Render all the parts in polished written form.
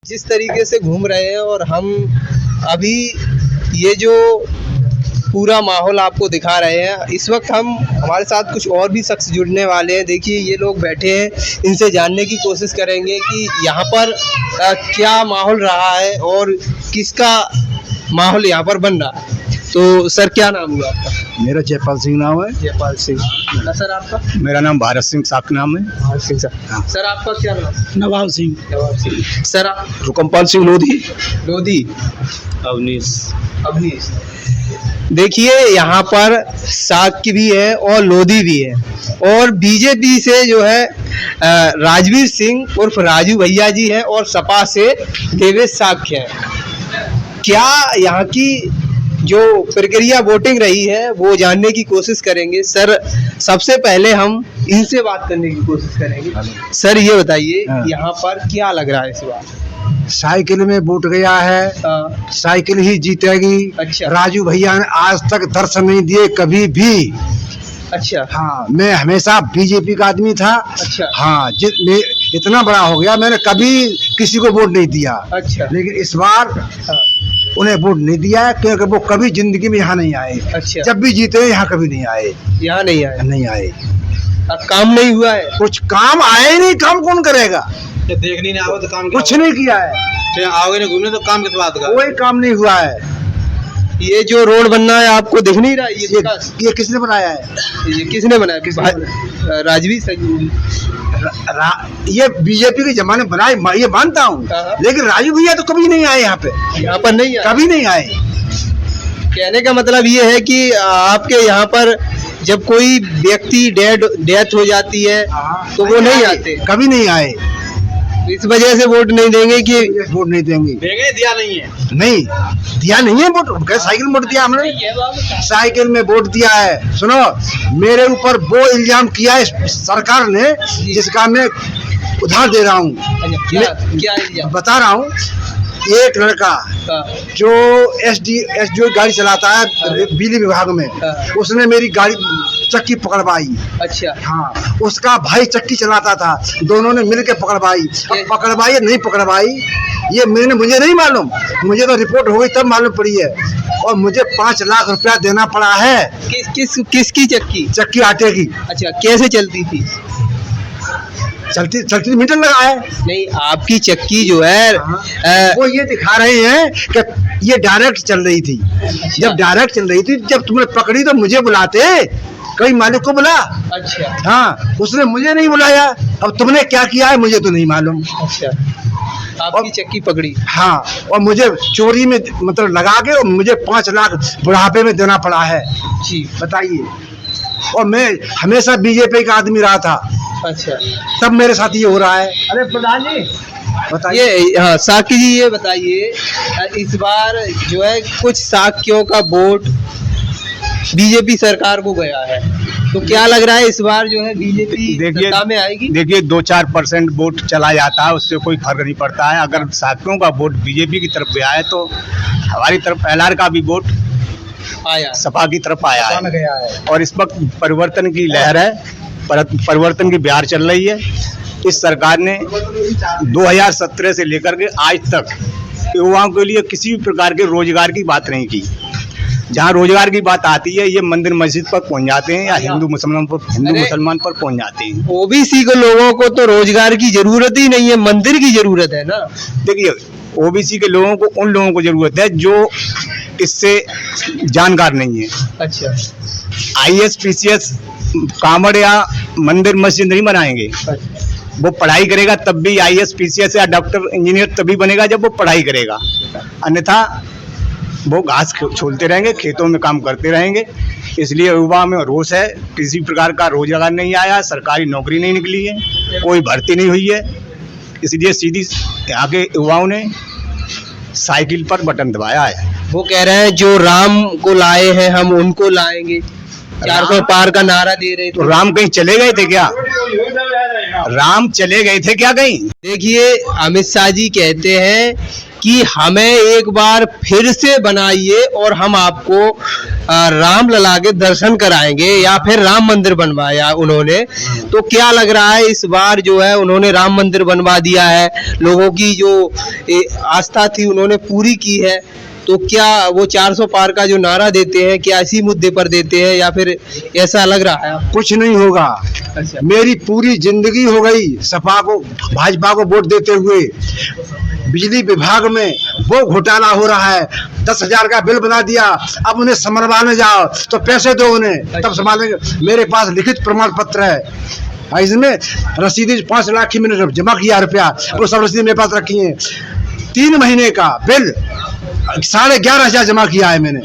जिस तरीके से घूम रहे हैं और हम अभी ये जो पूरा माहौल आपको दिखा रहे हैं, इस वक्त हमारे साथ कुछ और भी शख्स जुड़ने वाले हैं। देखिए ये लोग बैठे हैं, इनसे जानने की कोशिश करेंगे कि यहाँ पर क्या माहौल रहा है और किसका माहौल यहाँ पर बन रहा है। तो सर क्या नाम हुआ आपका? मेरा जयपाल सिंह नाम है। जयपाल सिंह। सर आपका? मेरा नाम भारत सिंह साक नाम है। भारत सिंह सर। सर आपका क्या नाम? नवाब सिंह। नवाब सिंह। सर आप? रुकमपाल सिंह लोधी। लोधी। अवनीश। अवनीश। देखिए यहाँ पर साकी भी है और लोधी भी है और बीजेपी से जो है राजवीर सिंह उर्फ राजू भैया जी हैं और सपा से देवेश साक्य है। क्या यहाँ की जो प्रक्रिया वोटिंग रही है वो जानने की कोशिश करेंगे। सर सबसे पहले हम इनसे बात करने की कोशिश करेंगे। सर ये बताइए यहाँ पर क्या लग रहा है इस बार? साइकिल में वोट गया है, साइकिल ही जीतेगी। अच्छा। राजू भैया ने आज तक दर्शन नहीं दिए कभी भी। अच्छा। हाँ, मैं हमेशा बीजेपी का आदमी था। अच्छा। हाँ, इतना बड़ा हो गया मैंने कभी किसी को वोट नहीं दिया। अच्छा। लेकिन इस बार उन्हें वोट नहीं दिया है क्योंकि वो कभी जिंदगी में यहाँ नहीं आए। अच्छा। जब भी जीते यहाँ कभी नहीं आए। यहाँ नहीं आए? नहीं आए। काम नहीं हुआ है? कुछ काम आए ही नहीं। काम कौन करेगा? देखने नहीं आओ तो काम कुछ नहीं किया है। आओगे नहीं घूमने तो काम किस बात का? कोई काम नहीं हुआ है। ये जो रोड बनना है आपको दिख नहीं रहा? ये किसने बनाया है? ये किसने बनाया? राजवीर सिंह। ये बीजेपी के जमाने बनाए, ये मानता हूँ। लेकिन राजू भैया तो कभी नहीं आए यहाँ पे। यहाँ पर नहीं आए? कभी नहीं आए। कहने का मतलब ये है कि आपके यहाँ पर जब कोई व्यक्ति डेथ हो जाती है तो वो नहीं आते? कभी नहीं आए। इस वजह से वोट नहीं देंगे कि वोट नहीं देंगे? दिया नहीं है। नहीं दिया नहीं है वोट। साइकिल वोट दिया हमने। साइकिल में वोट दिया है। सुनो, मेरे ऊपर वो इल्जाम किया है सरकार ने जिसका मैं उधार दे रहा हूँ। क्या बता रहा हूँ। एक लड़का जो एसडीओ गाड़ी चलाता है बिजली विभाग में, उसने मेरी गाड़ी चक्की पकड़वाई। अच्छा। हाँ, उसका भाई चक्की चलाता था, दोनों ने मिलकर पकड़वाई। अब पकड़वाई या नहीं पकड़वाई ये मुझे नहीं मालूम। मुझे तो रिपोर्ट हो गई तब मालूम पड़ी है। और मुझे 5 लाख रुपया देना पड़ा है। किसकी चक्की? चक्की आटे की। अच्छा, कैसे चलती थी? चलती मीटर लगा है। नहीं, आपकी चक्की जो है वो ये दिखा रहे हैं कि ये डायरेक्ट चल रही थी। जब डायरेक्ट चल रही थी, जब तुमने पकड़ी तो मुझे बुलाते, कई मालिक को बुला। अच्छा। हाँ, उसने मुझे नहीं बुलाया। अब तुमने क्या किया है मुझे तो नहीं मालूम। अच्छा, आपकी चक्की पकड़ी? हाँ, और मुझे चोरी में मतलब लगा के और मुझे 5 लाख बुढ़ापे में देना पड़ा है। जी बताइए। और मैं हमेशा बीजेपी का आदमी रहा था। अच्छा। तब मेरे साथ ये हो रहा है। अरे प्रधान जी बताइए। हाँ साकी जी ये बताइए, इस बार जो है कुछ साक्यों का वोट बीजेपी सरकार को गया है, तो क्या लग रहा है इस बार जो है बीजेपी सत्ता में आएगी? देखिए 2-4% वोट चला जाता है, उससे कोई फर्क नहीं पड़ता है। अगर साथियों का वोट बीजेपी की तरफ गया है तो हमारी तरफ एलआर का भी वोट आया, सपा की तरफ आया है। गया है। और इस वक्त परिवर्तन की लहर है, परिवर्तन की बहार चल रही है। इस सरकार ने 2017 से लेकर के आज तक युवाओं के लिए किसी भी प्रकार के रोजगार की बात नहीं की। जहाँ रोजगार की बात आती है ये मंदिर मस्जिद पर पहुंच जाते हैं या हिंदू मुसलमान पर पहुंच जाते हैं। ओबीसी के लोगों को तो रोजगार की जरूरत ही नहीं है, मंदिर की जरूरत है ना। देखिए ओबीसी के लोगों को, उन लोगों को जरूरत है जो इससे जानकार नहीं है। अच्छा। IAS PCS कामड़ या मंदिर मस्जिद नहीं बनाएंगे। वो पढ़ाई करेगा तब भी IAS PCS या डॉक्टर इंजीनियर तभी बनेगा जब वो पढ़ाई करेगा, अन्यथा वो घास छोलते रहेंगे, खेतों में काम करते रहेंगे। इसलिए युवा में रोष है। किसी प्रकार का रोजगार नहीं आया, सरकारी नौकरी नहीं निकली है, कोई भर्ती नहीं हुई है। इसलिए सीधी यहाँ के युवाओं ने साइकिल पर बटन दबाया है। वो कह रहे हैं जो राम को लाए हैं हम उनको लाएंगे, 400 पार का नारा दे रहे थे। तो राम कहीं चले गए थे क्या? राम चले गए थे क्या कहीं? देखिए अमित शाह जी कहते हैं कि हमें एक बार फिर से बनाइए और हम आपको रामलला के दर्शन कराएंगे, या फिर राम मंदिर बनवाया उन्होंने। तो क्या लग रहा है इस बार जो है उन्होंने राम मंदिर बनवा दिया है, लोगों की जो आस्था थी उन्होंने पूरी की है, तो क्या वो 400 पार का जो नारा देते हैं क्या इसी मुद्दे पर देते हैं, या फिर ऐसा लग रहा है? कुछ नहीं होगा। अच्छा। मेरी पूरी जिंदगी हो गई सपा को, भाजपा को वोट देते हुए। बिजली विभाग में वो घोटाला हो रहा है, 10,000 का बिल बना दिया, अब उन्हें संभलवाने जाओ तो पैसे दो उन्हें, तब संभालेंगे। मेरे पास लिखित प्रमाण पत्र है, इसमें रसीदी 5 लाख की मैंने जमा किया रुपया, वो सब रसीद मेरे पास रखी है। 3 महीने का बिल 11,500 जमा किया है मैंने।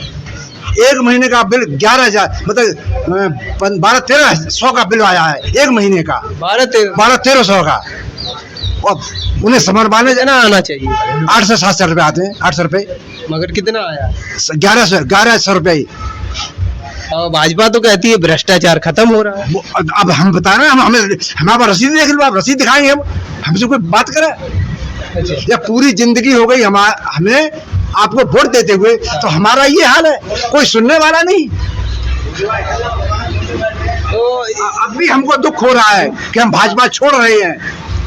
1 महीने का बिल 11,000, मतलब 12-1300 का बिल आया है 1 महीने का, 12-1300 का। और उन्हें समरवाने कितना आना चाहिए? 800-700 रुपये आते हैं, 800 रुपये। मगर कितना आया? 1100 रुपये ही। और भाजपा तो कहती है भ्रष्टाचार खत्म हो रहा है। अब हम बता रहे हैं, हमारे पास रसीद देख लो, आप रसीद दिखाएंगे, हम हमसे कोई बात करे? या पूरी जिंदगी हो गई हमें आपको वोट देते हुए, तो हमारा ये हाल है, कोई सुनने वाला नहीं। तो अब भी हमको दुख हो रहा है कि हम भाजपा छोड़ रहे हैं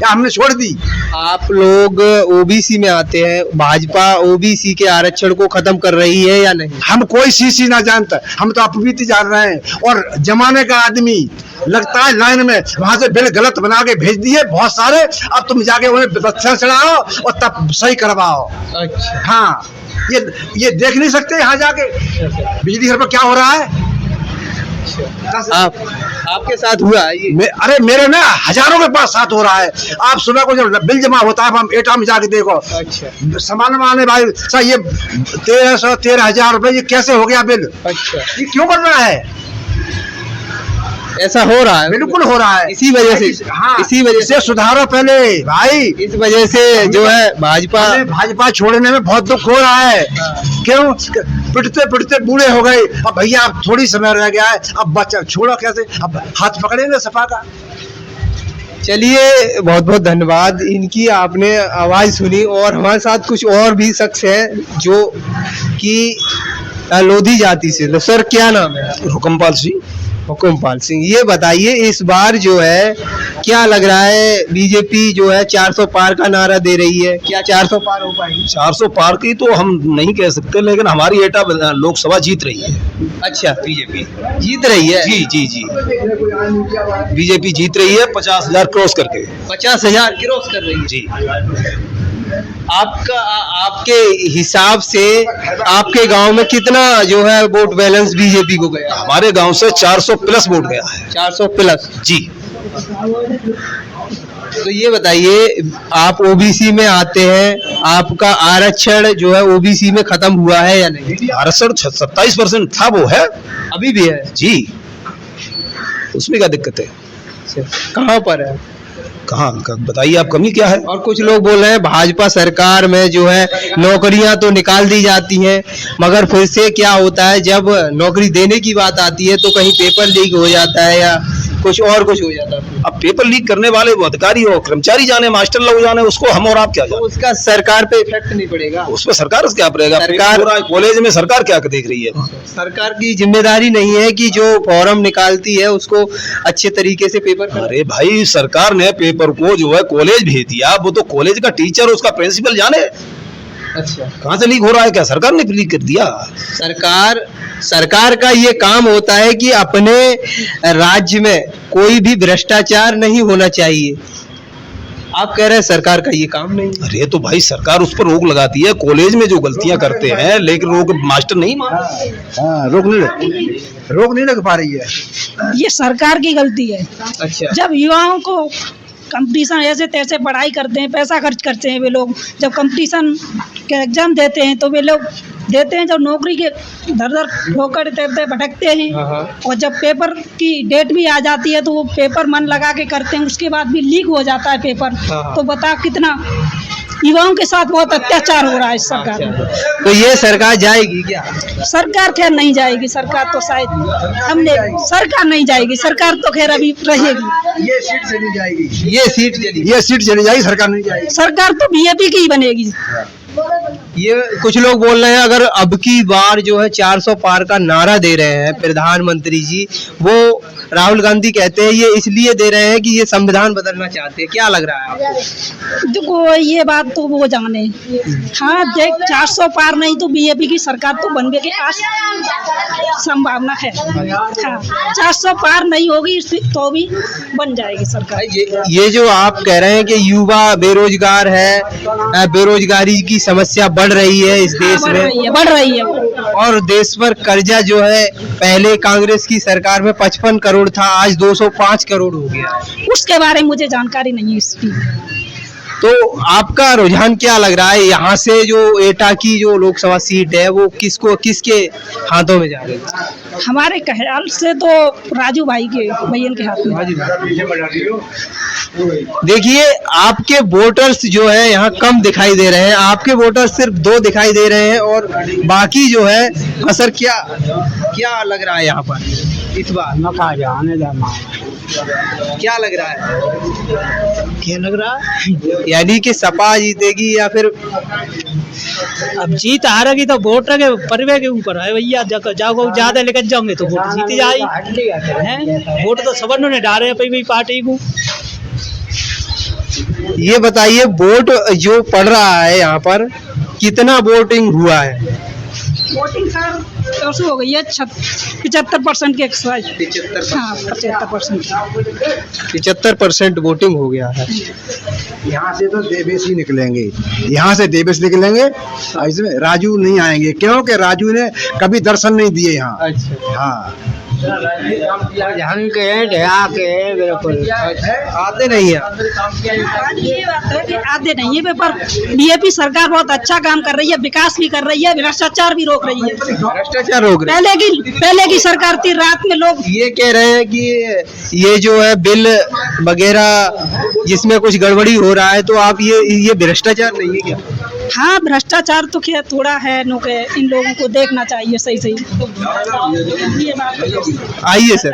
या हमने छोड़ दी। आप लोग ओबीसी में आते हैं, भाजपा ओबीसी के आरक्षण को खत्म कर रही है या नहीं? हम कोई सीसी ना जानता, हम तो अपबीती जान रहे हैं। और जमाने का आदमी लगता है लाइन में, वहां से बिल गलत बना के भेज दिए बहुत सारे, अब तुम जाके उन्हें बच्चा चढ़ाओ और तब सही करवाओ। अच्छा। हाँ, ये देख नहीं सकते यहाँ जाके बिजली घर पर क्या हो रहा है। आपके साथ हुआ है ये? अरे मेरे ना हजारों के पास साथ हो रहा है। आप सुबह को जब बिल जमा होता है, हम एटा में जाके देखो। अच्छा। सामान वाले भाई सर, ये 13,000 रुपए ये कैसे हो गया बिल? अच्छा। ये क्यों कर रहा है? ऐसा हो रहा है? बिल्कुल हो रहा है। इसी वजह से, हाँ, इसी वजह से सुधारो पहले भाई। इस वजह से जो है भाजपा छोड़ने में बहुत दुख हो रहा है। क्यों? पिटते पिटते बूढ़े हो गए, अब भैया अब थोड़ी समय रह गया है, अब बच्चा छोड़ो कैसे, अब हाथ पकड़ेंगे सपा का। चलिए, बहुत बहुत धन्यवाद। इनकी आपने आवाज सुनी, और हमारे साथ कुछ और भी शख्स हैं जो कि लोधी जाति से। तो सर क्या नाम है? हुकुमपाल सिंह। हुकुमपाल सिंह, ये बताइए इस बार जो है क्या लग रहा है, बीजेपी जो है 400 पार का नारा दे रही है, क्या 400 पार हो पाएगी? 400 पार की तो हम नहीं कह सकते, लेकिन हमारी एटा लोकसभा जीत रही है। अच्छा, बीजेपी जीत रही है? जी जी जी, बीजेपी जीत रही है 50,000 क्रॉस करके। 50,000 क्रॉस कर रही है जी। आपके हिसाब से आपके गांव में कितना जो है वोट बैलेंस बीजेपी को गया? हमारे गांव से 400 प्लस वोट गया है। 400 प्लस? जी। तो ये बताइए, आप ओबीसी में आते हैं, आपका आरक्षण जो है ओबीसी में खत्म हुआ है या नहीं? आरक्षण 27% था, वो है, अभी भी है जी। उसमें क्या दिक्कत है? कहाँ पर है? कहाँ बताइए आप, कमी क्या है? और कुछ लोग बोल रहे हैं भाजपा सरकार में जो है नौकरियां तो निकाल दी जाती हैं, मगर फिर से क्या होता है जब नौकरी देने की बात आती है तो कहीं पेपर लीक हो जाता है या कुछ हो जाता है। अब पेपर लीक करने वाले वो अधिकारी हो, कर्मचारी जाने, मास्टर लोग जाने, उसको हम और आप क्या जाने? तो उसका सरकार पे इफेक्ट नहीं पड़ेगा? उस पर सरकार क्या पड़ेगा? सरकार कॉलेज में सरकार क्या देख रही है? सरकार की जिम्मेदारी नहीं है कि जो फॉर्म निकालती है उसको अच्छे तरीके से पेपर। अरे भाई, सरकार ने पेपर को जो है कॉलेज भेज दिया, वो तो कॉलेज का टीचर, उसका प्रिंसिपल जाने। अच्छा, कहाँ से लीक हो रहा है? क्या सरकार ने लीक कर दिया? सरकार का ये काम होता है कि अपने राज्य में कोई भी भ्रष्टाचार नहीं होना चाहिए। आप कह रहे हैं सरकार का ये काम नहीं? अरे तो भाई, सरकार उस पर रोक लगाती है, कॉलेज में जो गलतियां करते हैं, लेकिन रोक मास्टर नहीं मान। हाँ, रोक नहीं लग पा रही है। ये सरकार की गलती है। अच्छा। जब युवाओं को कंपटीशन ऐसे तैसे पढ़ाई करते हैं, पैसा खर्च करते हैं वे लोग, जब कंपटीशन के एग्जाम देते हैं तो वे लोग देते हैं, जब नौकरी के दर ठोकर तैरते भटकते हैं, और जब पेपर की डेट भी आ जाती है तो वो पेपर मन लगा के करते हैं, उसके बाद भी लीक हो जाता है पेपर। तो बता कितना युवाओं के साथ बहुत अत्याचार हो रहा है इस सरकार में। तो ये सरकार जाएगी क्या? सरकार खैर नहीं जाएगी, सरकार तो शायद सरकार नहीं जाएगी, सरकार तो खैर अभी रहेगी। ये सीट चली जाएगी, ये सीट चली सरकार नहीं जाएगी। सरकार तो बीजेपी की ही बनेगी। ये कुछ लोग बोल रहे हैं अगर अब की बार जो है 400 पार का नारा दे रहे हैं प्रधानमंत्री जी, वो राहुल गांधी कहते हैं ये इसलिए दे रहे हैं कि ये संविधान बदलना चाहते हैं। क्या लग रहा है आपको? देखो ये बात तो वो जाने। हाँ देख 400 पार नहीं तो बीजेपी की सरकार तो बनने की संभावना है। हाँ 400 पार नहीं होगी तो भी बन जाएगी सरकार। ये जो आप कह रहे हैं कि युवा बेरोजगार है, बेरोजगारी की समस्या बढ़ रही है इस देश में, बढ़ रही है और देश पर कर्जा जो है पहले कांग्रेस की सरकार में 55 करोड़ था, आज 205 करोड़ हो गया। उसके बारे में मुझे जानकारी नहीं है इसकी। तो आपका रुझान क्या लग रहा है, यहाँ से जो एटा की जो लोकसभा सीट है वो किसके हाथों में जा रही है? हमारे ख्याल से तो राजू भाई के भैया के हाथ में। देखिए आपके वोटर्स जो है यहाँ कम दिखाई दे रहे हैं, आपके वोटर्स सिर्फ 2 दिखाई दे रहे हैं और बाकी जो है असर क्या लग रहा है यहाँ पर इस बार? क्या लग रहा है? क्या लग रहा है? यानी कि सपा जीतेगी या फिर अब जीत हारेगी तो वोटर के परिवे के ऊपर है भैया। जाओ ज्यादा लेकर जाओगे तो वोट जीत जाएगी। वोट तो सबनों ने डाले भाई पार्टी को। ये बताइए वोट जो पड़ रहा है यहाँ पर कितना वोटिंग हुआ है? वोटिंग सर ऐसे हो गई है 75% के एक्सरसाइज। 75% वोटिंग हो गया है। यहाँ से तो देवेश ही निकलेंगे, यहाँ से देवेश निकलेंगे, इसमें राजू नहीं आएंगे क्योंकि राजू ने कभी दर्शन नहीं दिए यहाँ। अच्छा हाँ बिल्कुल आते नहीं है। ये बात है कि आते नहीं है, पर बीजेपी सरकार बहुत अच्छा काम कर रही है, विकास भी कर रही है, भ्रष्टाचार भी रोक रही है। भ्रष्टाचार रोक रही है। पहले की सरकार थी, रात में लोग ये कह रहे हैं कि ये जो है बिल वगैरह जिसमें कुछ गड़बड़ी हो रहा है, तो आप ये भ्रष्टाचार नहीं है क्या? हाँ भ्रष्टाचार तो क्या थोड़ा है, इन लोगों को देखना चाहिए सही सही। आइए सर,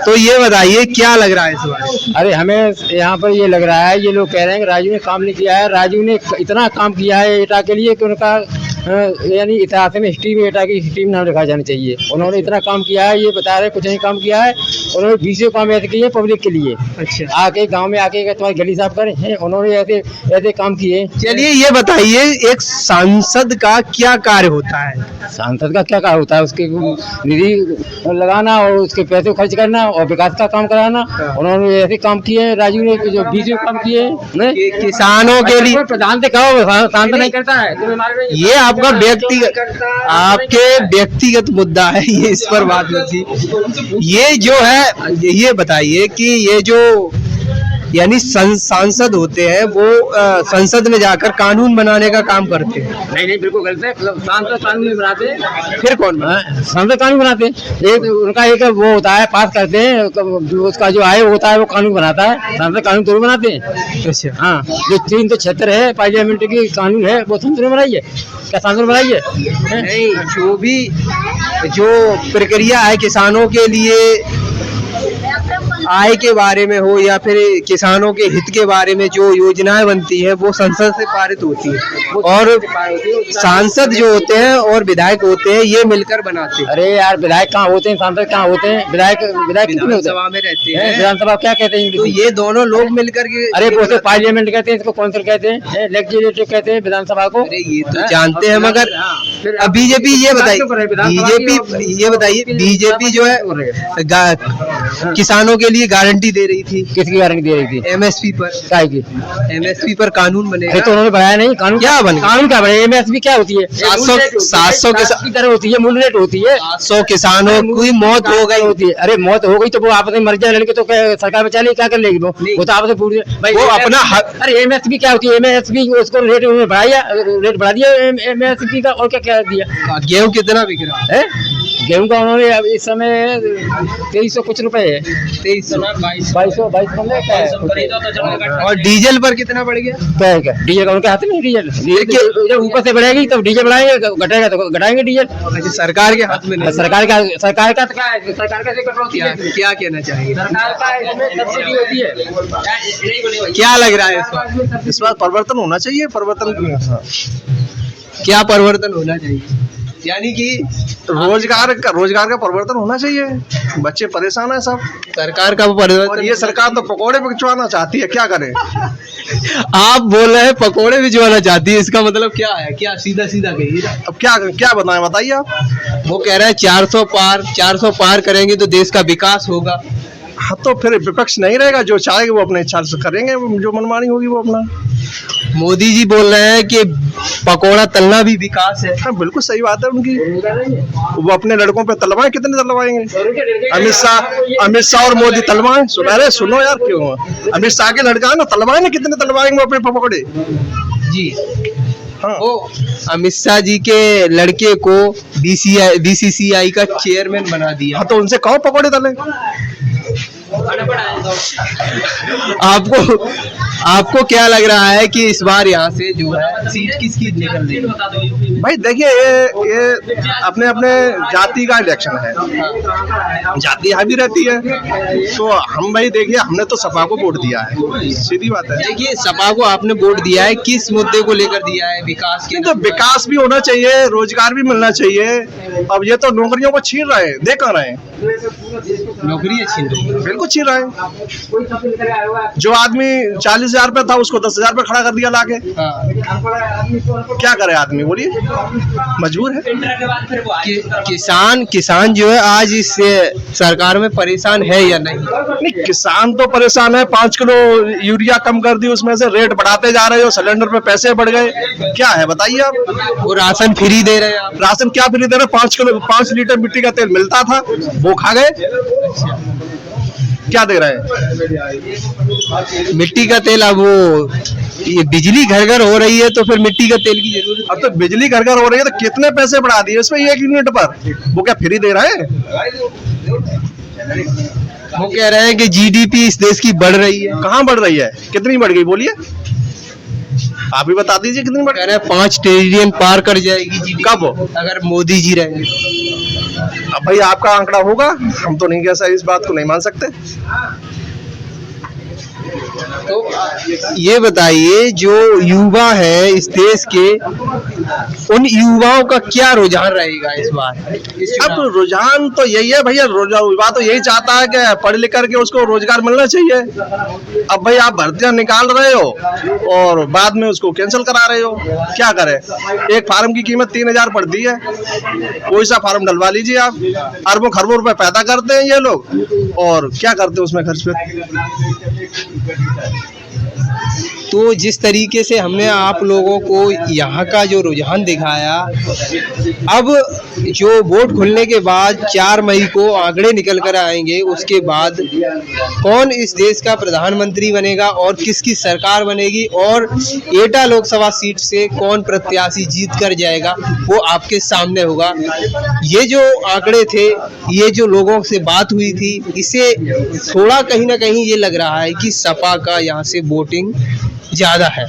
तो ये बताइए क्या लग रहा है इस बार? अरे हमें यहाँ पर ये लग रहा है, ये लोग कह रहे हैं कि राजू ने काम नहीं किया है। राजू ने इतना काम किया है एटा के लिए कि उनका यानी इतिहास में हिस्ट्री में एटा की हिस्ट्री में नाम लिखा जाना चाहिए। उन्होंने इतना काम किया है, ये बता रहे कुछ नहीं काम किया है। उन्होंने 20 काम ऐसे किए पब्लिक के लिए। अच्छा आके गांव में आके तुम्हारी गली साफ करें हैं, उन्होंने ऐसे काम किए। चलिए ये बताइए एक सांसद का क्या कार्य होता है? सांसद का क्या कार्य होता है? उसके निधि लगाना और उसके पैसे खर्च करना और विकास का काम कराना। उन्होंने ऐसे काम किए राजू ने जो 20 काम किए। किसानों के लिए प्रधान से कहो, सांसद नहीं करता है। ये आपका आपके व्यक्तिगत मुद्दा है, ये इस पर बात होती। ये जो है ये बताइए कि ये जो यानी सांसद होते हैं वो संसद में जाकर कानून बनाने का काम करते हैं। नहीं बिल्कुल गलत है। सांसद कानून नहीं बनाते, फिर कौन? सांसद कानून बनाते हैं। उनका एक वो होता है, पास करते हैं, उसका जो आय होता है वो कानून बनाता है। सांसद कानून तो बनाते हैं। अच्छा हाँ, जो 376 है पार्लियामेंट की कानून है वो सांसद ने बनाई है। क्या सांसद बनाई है? नहीं, जो प्रक्रिया है किसानों के लिए आय के बारे में हो या फिर किसानों के हित के बारे में जो योजनाएं बनती है वो संसद से पारित होती है, और सांसद जो होते हैं और विधायक होते हैं ये मिलकर बनाते हैं। अरे यार विधायक कहाँ होते हैं, सांसद कहाँ होते हैं? विधायक विधानसभा में रहते हैं। विधानसभा क्या कहते हैं? तो ये दोनों लोग मिलकर के, अरे वो पार्लियामेंट कहते हैं, इसको कौंसिल कहते हैं, लेजिस्लेटिव कहते हैं विधानसभा को। अरे ये तो जानते हैं, मगर बीजेपी ये बताइए बीजेपी जो है किसानों के लिए गारंटी दे रही थी। किसकी गारंटी दे रही थी? एमएसपी पर। काय की? एमएसपी पर कानून बनेगा। तो उन्होंने बनाया नहीं कानून। क्या बनेगा? कानून क्या बने? एमएसपी क्या होती है? 700 की तरह होती है, मूल रेट होती है। 700 किसानों की मौत हो गई होती है। अरे मौत हो गई तो वो आपस में मर जाए लड़के, तो सरकार बचा लेगी? क्या कर लेगी वो तो आपस में पूरी वो अपना हक। अरे एमएसपी क्या होती है? एमएसपी उसको रेट बढ़ाया, रेट बढ़ा दिया एमएसपी का, और क्या क्या दिया? गेहूँ कितना बिक रहा है? गेहूं का उन्होंने अब इस समय 2300 कुछ रुपए है, 2200 और डीजल पर कितना बढ़ गया? क्या डीजल का उनके हाथ में डीजल जब ऊपर से बढ़ेगी तब डीजल बढ़ाएंगे, घटेगा तो घटाएंगे डीजल। अच्छा, सरकार के हाथ में नहीं। सरकार का तो क्या है, सरकार कैसे कटौती क्या है? क्या कहना चाहिए? सरकार का इसमें सब्सिडी होती है। क्या लग रहा है इस बार? इस बार परिवर्तन होना चाहिए, क्या परिवर्तन होना चाहिए? यानी कि रोजगार का परिवर्तन होना चाहिए। बच्चे परेशान है सब, सरकार का और परिवर्तन। ये सरकार तो पकौड़े बिकवाना चाहती है, क्या करे? आप बोल रहे हैं पकोड़े भिजवाना चाहती है, इसका मतलब क्या है? क्या सीधा सीधा कहिए। अब क्या बताइए आप। वो कह रहे हैं 400 पार करेंगे तो देश का विकास होगा। हाँ, तो फिर विपक्ष नहीं रहेगा, जो चाहेगा वो अपने इच्छा से करेंगे, जो मनमानी होगी वो अपना। मोदी जी बोल रहे हैं कि पकोड़ा तलना भी विकास है। हाँ, बिल्कुल सही बात है उनकी। वो अपने लड़कों पे तलवाएं, कितने तलवाएंगे? अमित शाह और मोदी तलवाएं। सुनो यार, क्यों अमित शाह के लड़का है ना, तलवाएं ना, कितने तलवाएंगे वो अपने पकौड़े जी। हाँ। वो अमित शाह जी के लड़के को बीसीसीआई का चेयरमैन बना दिया। हाँ, तो उनसे कहो पकौड़े तले। आपको क्या लग रहा है कि इस बार यहाँ से जो है सीट किसकी निकल रही है? भाई देखिए, ये अपने अपने जाति का इलेक्शन है, जाति यहाँ भी रहती है। तो हम भाई देखिए, हमने तो सपा को वोट दिया है, सीधी बात है। देखिए, सपा को आपने वोट दिया है, किस मुद्दे को लेकर दिया है? विकास के। तो विकास भी होना चाहिए, रोजगार भी मिलना चाहिए। अब ये तो नौकरियों को छीन रहे हैं, देख रहे हैं, नौकरी छीन रही है। बिल्कुल छीन रहे हैं। जो आदमी 40,000 पे था, उसको 10,000 पे खड़ा कर दिया लाके। क्या करे आदमी, बोलिए, मजबूर है। किसान जो है आज इस सरकार में परेशान है या नहीं? नहीं, किसान तो परेशान है। 5 किलो यूरिया कम कर दी, उसमें से रेट बढ़ाते जा रहे हो, सिलेंडर पे पैसे बढ़ गए, क्या है बताइए आप। वो राशन फ्री दे रहे हैं आप। राशन क्या फ्री दे रहे हैं? 5 लीटर मिट्टी का तेल मिलता था, वो खा गए। क्या दे रहे हैं? मिट्टी का तेल। अब वो ये बिजली घर घर हो रही है, तो फिर मिट्टी का तेल की जरूरत। अब तो बिजली घर घर हो रही है, तो कितने पैसे बढ़ा दिए उसमें 1 यूनिट पर? वो क्या फ्री दे रहे हैं? वो कह रहे हैं कि जीडीपी इस देश की बढ़ रही है। कहाँ बढ़ रही है? कितनी बढ़ गई, बोलिए, आप ही बता दीजिए कितनी बढ़। कह रहे हैं 5 ट्रिलियन पार कर जाएगी जीडीपी। कब? अगर मोदी जी रहेंगे। अब भाई आपका आंकड़ा होगा, हम तो नहीं, कैसा इस बात को नहीं मान सकते। तो ये बताइए, जो युवा है इस देश के, उन युवाओं का क्या रुझान रहेगा इस बार? अब रुझान तो यही है भैया, युवा तो यही चाहता है कि पढ़ लिख करके उसको रोजगार मिलना चाहिए। अब भाई आप भर्तियां निकाल रहे हो और बाद में उसको कैंसिल करा रहे हो, क्या करे? एक फार्म की कीमत 3,000 पड़ती है, कोई सा फार्म डलवा लीजिए आप। अरबों खरबों रुपए पैदा करते हैं ये लोग, और क्या करते हैं उसमें खर्च पे। तो जिस तरीके से हमने आप लोगों को यहाँ का जो रुझान दिखाया, अब जो वोट खुलने के बाद 4 मई को आंकड़े निकल कर आएंगे, उसके बाद कौन इस देश का प्रधानमंत्री बनेगा और किसकी सरकार बनेगी, और एटा लोकसभा सीट से कौन प्रत्याशी जीत कर जाएगा, वो आपके सामने होगा। ये जो आंकड़े थे, ये जो लोगों से बात हुई थी, इसे थोड़ा कहीं ना कहीं ये लग रहा है कि सपा का यहाँ से वोटिंग ज़्यादा है।